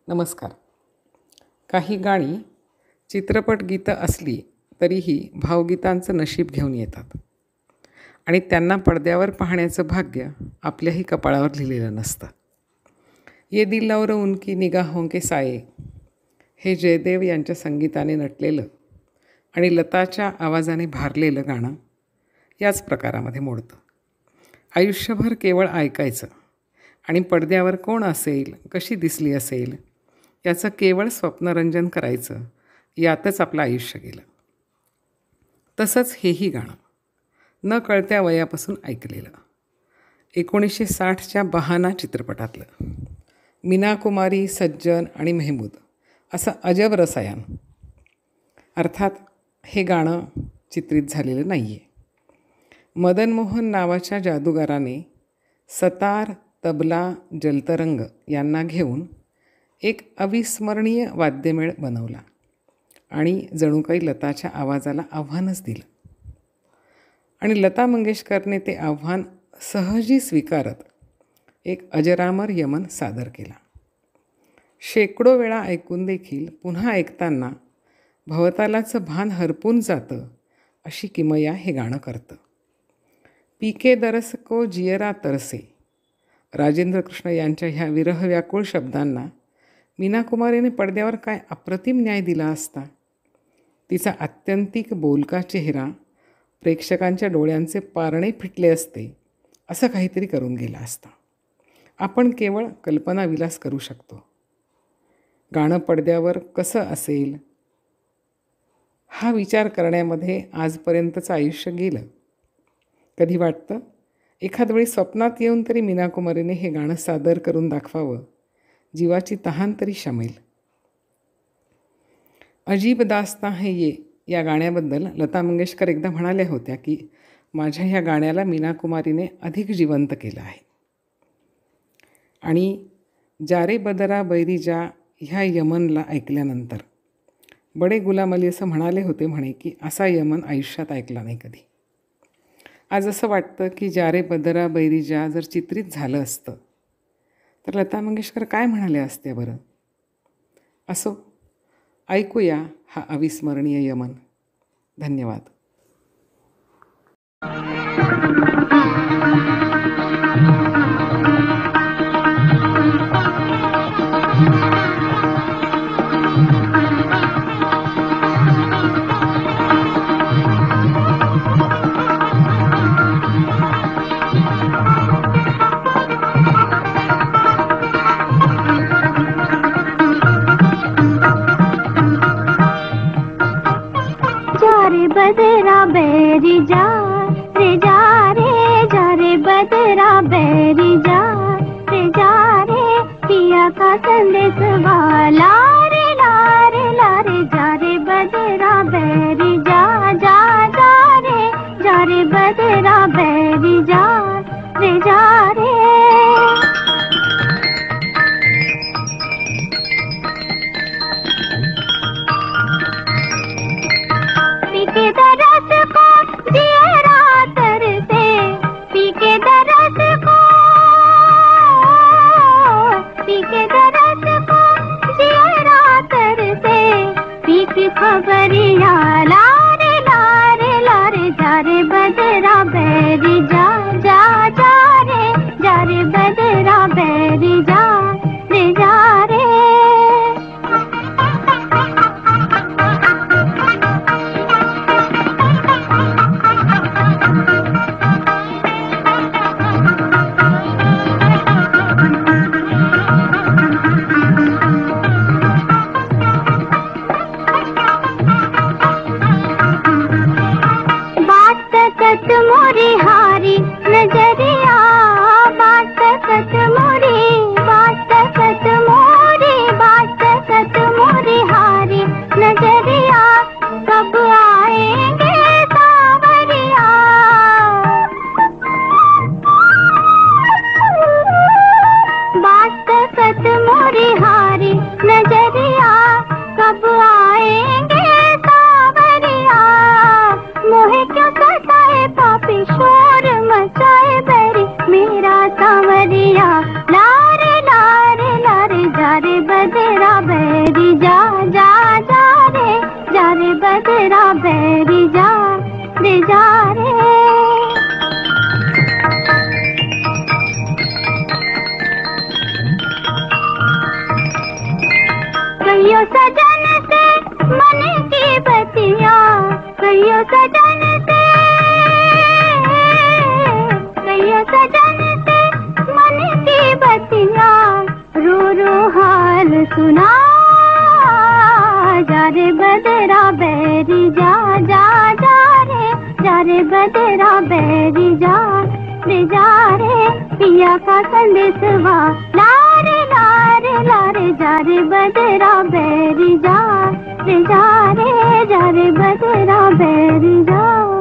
नमस्कार. काही गाणी चित्रपट गीतं असली तरीही भावगीतांचं नशीब घेऊन येतात आणि त्यांना पडद्यावर पाहण्याचं भाग्य आपल्याही कपाळावर लिहिलेलं नसतं. ये दिल और उनकी निगाहों के साये हे जयदेव यांच्या संगीताने नटलेलं आणि लताच्या आवाजाने भारलेलं गाणं याच प्रकारामध्ये मोडतं. आयुष्यभर केवळ ऐकायचं आणि पडद्यावर कोण असेल, कशी दिसली असेल याचं केवळ स्वप्नरंजन करायचं, यातच आपलं आयुष्य गेलं. तसंच हेही गाणं न कळत्या वयापासून ऐकलेलं 1960च्या बहाना चित्रपटातलं मीना कुमारी, सज्जन आणि मेहमूद असं अजब रसायन. अर्थात हे गाणं चित्रित झालेलं नाही आहे. मदन मोहन नावाच्या जादूगाराने सतार, तबला, जलतरंग यांना घेऊन एक अविस्मरणीय वाद्यमेळ बनवला आणि जणू काही लताच्या आवाजाला आव्हानच दिलं. आणि लता मंगेशकरने ते आव्हान सहजी स्वीकारत एक अजरामर यमन सादर केला. शेकडो वेळा ऐकून देखील पुन्हा ऐकताना भवतालाचं भान हरपून जातं अशी किमया हे गाणं करतं. पीके दरस को जियरा तरसे, राजेंद्र कृष्ण यांच्या ह्या विरह व्याकुळ शब्दांना मीना कुमारीने पडद्यावर काय अप्रतिम न्याय दिला असता. तिचा आत्यंतिक बोलका चेहरा प्रेक्षकांच्या डोळ्यांचे पारणे फिटले असते, असं काहीतरी करून गेला असता. आपण केवळ कल्पनाविलास करू शकतो. गाणं पडद्यावर कसं असेल हा विचार करण्यामध्ये आजपर्यंतचं आयुष्य गेलं. कधी वाटतं एखाद वेळी स्वप्नात येऊन तरी मीना कुमारीने हे गाणं सादर करून दाखवावं, जीवाची तहान तरी शमेल. अजीब दास्तां है ये या गाण्याबद्दल लता मंगेशकर एकदा म्हणाल्या होत्या की माझ्या ह्या गाण्याला मीना कुमारीने अधिक जिवंत केलं आहे. आणि जारे बदरा बैरी जा ह्या यमनला ऐकल्यानंतर बडे गुलाम अली असं म्हणाले होते म्हणे की असा यमन आयुष्यात ऐकला नाही कधी. आज असं वाटतं की जारे बदरा बैरी जा जर चित्रित झालं असतं तर लता मंगेशकर काय म्हणाल्या असत्या बरं. असो, ऐकूया हा अविस्मरणीय यमन. धन्यवाद. बदरा बैरी जा रे जा रे, जा रे बदरा बैरी जा रे, जा रे पिया का संदेश वाला रे, ला रे ला रे, जा रे बदरा बैरी जा, जा जा रे, जा रे बदरा बैरी जा रे, जा रे. पीके दरस को जियरा तरसे, पीके दरस को, पीके दरस को जियरा तरसे, पीक खबरिया ला रे ला रे ला रे, जा रे बदरा बैरी जा, जा जा रे, जा रे बदरा बैरी जा रे, जा रे. सुना, जा रे बदरा बैरी जा, जा जा रे बदरा बैरी जा रे पिया का संदेशवा, लारे लारे लारे जा रे बदरा बैरी जा रे बदरा बैरी जा।